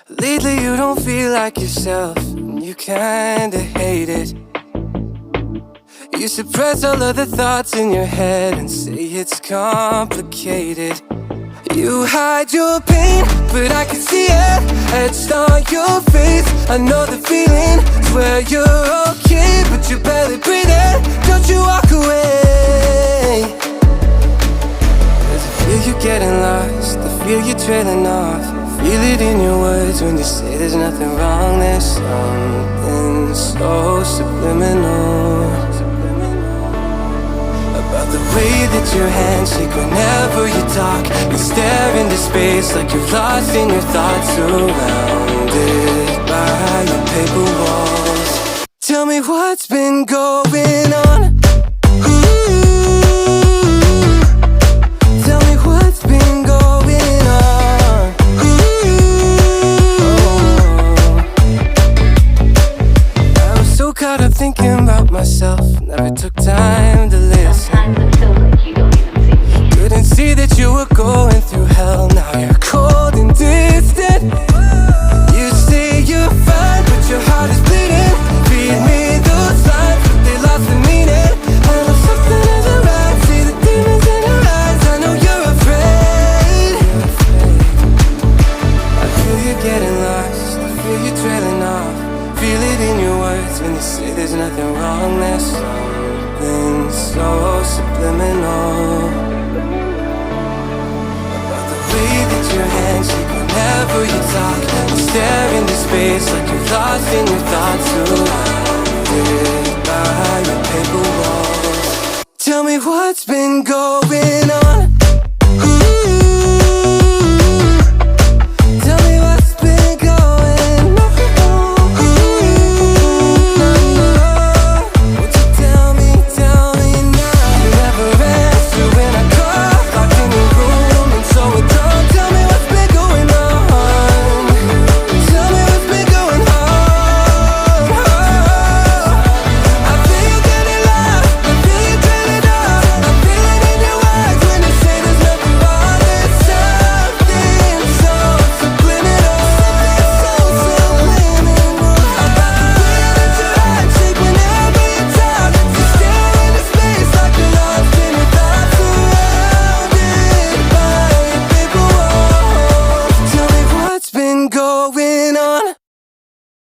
Lately you don't feel like yourself, and you kinda hate it. You suppress all of the thoughts in your head and say it's complicated. You hide your pain, but I can see it etched on your face. I know the feeling, swear you're okay, but you're barely breathing. Don't you walk away. Cause I feel you getting lost, I feel you trailing off. Feel it in your words when you say there's nothing wrong. There's something so subliminal about the way that your hands shake whenever you talk. You stare into space like you're lost in your thoughts, surrounded by your paper walls. Tell me what's been going on. Tell me what's been going on. I was so caught up thinking about myself, never took time to listen. Couldn't see that you were going through hell. Now you're cold and distant. You say you're fine, but your heart is bleeding. Feed me those lines, but they lost the meaning. I know something isn't right. See the demons in your eyes. I know you're afraid. I feel you getting lost, I feel you trailing off. Feel it in your words when you say there's nothing wrong. There's something so subliminal about the way that your hands shake whenever you talk. You stare into space like you're lost in your thoughts, surrounded by your paper walls. Tell me what's been going on.